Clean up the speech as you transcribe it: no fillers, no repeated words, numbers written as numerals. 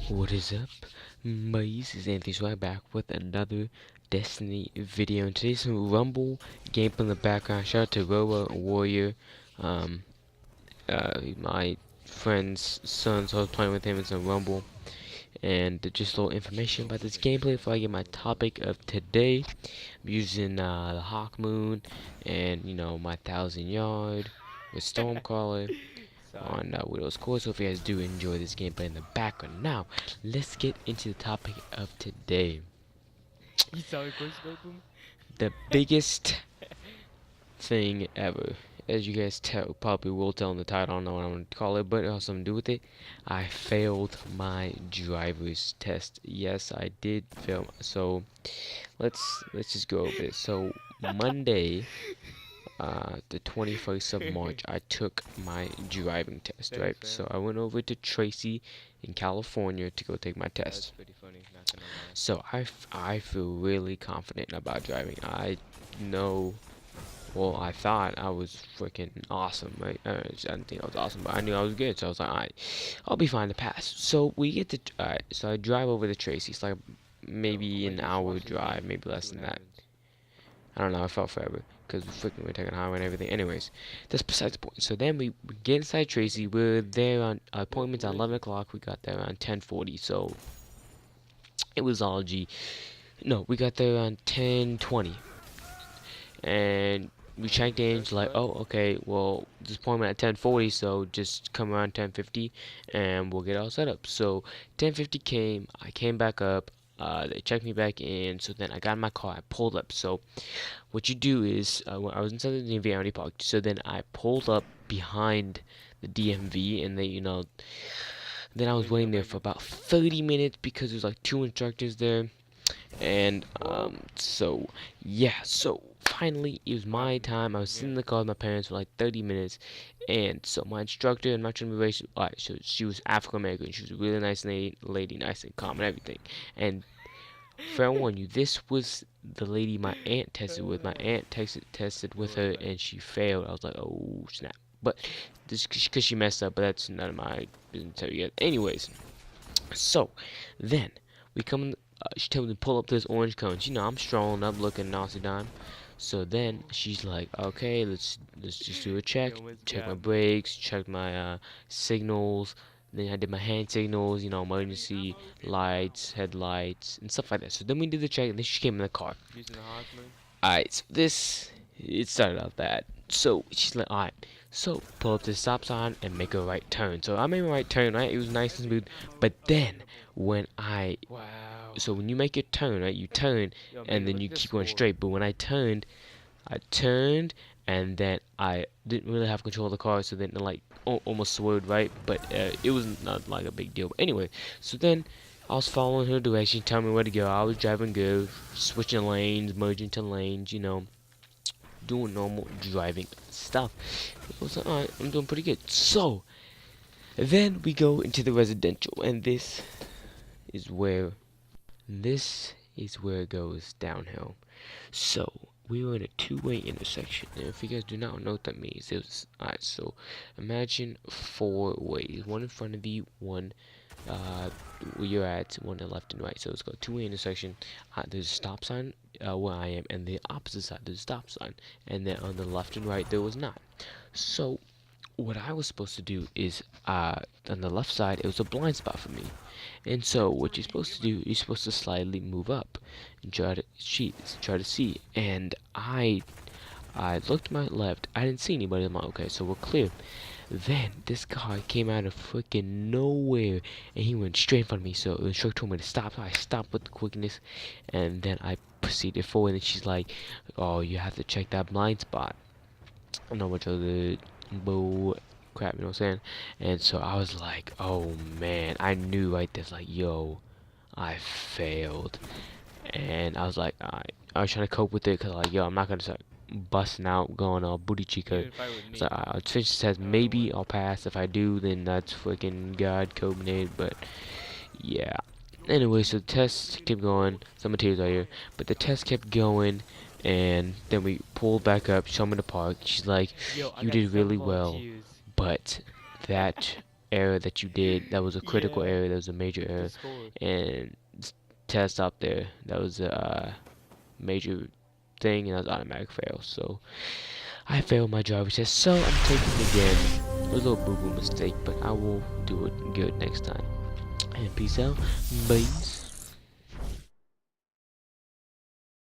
What is up, mates? This is Anthony Swag back with another Destiny video. And today's some Rumble gameplay in the background. Shout out to Roa Warrior, um, my friend's son, so I was playing with him in some Rumble. And just a little information about this gameplay before I get my topic of today. I'm using the Hawk Moon and, my 1,000 yard with Stormcaller on Widow's Court. So if you guys do enjoy this gameplay in the background. Now, let's get into the topic of today. The biggest thing ever. As you guys probably will tell in the title, I don't know what I'm going to call it, but it has something to do with it. I failed my driver's test. Yes, I did fail. So, let's just go over it. So, Monday, the 21st of March, I took my driving test, right? So I went over to Tracy in California to go take my test. So I feel really confident about driving. I know, well, I thought I was freaking awesome, right? I didn't think I was awesome, but I knew I was good. So I was like, alright, I'll be fine to pass. So we get to, alright, so I drive over to Tracy. It's like maybe an hour drive, maybe less than that. I don't know, it felt forever because we're taking a highway and everything. Anyways, that's besides the point. So then we get inside Tracy. We're there on appointments at 11 o'clock. We got there around 10:40. So it was all G. No, we got there around 10:20, and we checked in. Like, oh, okay. Well, this appointment at 10:40, so just come around 10:50, and we'll get all set up. So 10:50 came. I came back up. They checked me back in, so then I got in my car, I pulled up. So what you do is, when I was inside the DMV, I already parked, so then I pulled up behind the DMV, and then I was waiting there for about 30 minutes because there's like two instructors there, and so yeah, so finally it was my time. I was sitting in the car with my parents for like 30 minutes, and so my instructor, I'm not trying to be racist, alright, so she was African American. She was a really nice lady, nice and calm and everything. And fair warn you, this was the lady my aunt tested with. My aunt tested with her, and she failed. I was like, oh snap. But this because she messed up, but that's none of my business to tell you yet. Anyways, so then we come. She told me to pull up this orange cones. I'm strolling up, looking naughty dime. So then she's like, okay, let's just do a check. Check my brakes. Check my signals. Then I did my hand signals, emergency lights, headlights, and stuff like that. So then we did the check, and then she came in the car. Alright, so it started out bad. So she's like, alright, so pull up to the stop sign and make a right turn. So I made a right turn, right? It was nice and smooth. But then so when you make your turn, right, you turn and then you keep going straight. But when I turned, and then I didn't really have control of the car, so then it like almost swerved, right? But it was not like a big deal. But anyway, so then I was following her direction, telling me where to go. I was driving good, switching lanes, merging to lanes, doing normal driving stuff. I was like, alright, I'm doing pretty good. So then we go into the residential, and is where it goes downhill. So we were in a two-way intersection, and if you guys do not know what that means, alright. So imagine four ways: one in front of you, one where you're at, one to the left and right. So it's got a two-way intersection. There's a stop sign where I am, and the opposite side there's a stop sign, and then on the left and right there was not. So what I was supposed to do is, on the left side, it was a blind spot for me. And so what you're supposed to do, you're supposed to slightly move up and try to see. And I looked to my left, I didn't see anybody. I'm like, okay, so we're clear. Then this guy came out of freaking nowhere, and he went straight in front of me. So the instructor told me to stop. So I stopped with quickness, and then I proceeded forward. And she's like, "Oh, you have to check that blind spot." I don't know what other bull crap, you know what I'm saying? And so I was like, oh man, I knew right there, like, yo, I failed. And I was like, I was trying to cope with it, because like, yo, I'm not gonna start busting out, going all booty chica. So I'll finish the test, maybe I'll pass. If I do, then that's freaking God coordinated. But yeah, anyway, so the test kept going. Some materials are here, but the test kept going. And then we pulled back up, showed me the park. She's like, you did really well, but that error that you did. That was a critical Yeah, error. That was a major error, Discord. and test up there. That was a major thing, and that was automatic fail. So I failed my driver's test. So I'm taking it again. It was a little boo boo mistake, but I will do it good next time. And peace out, bye.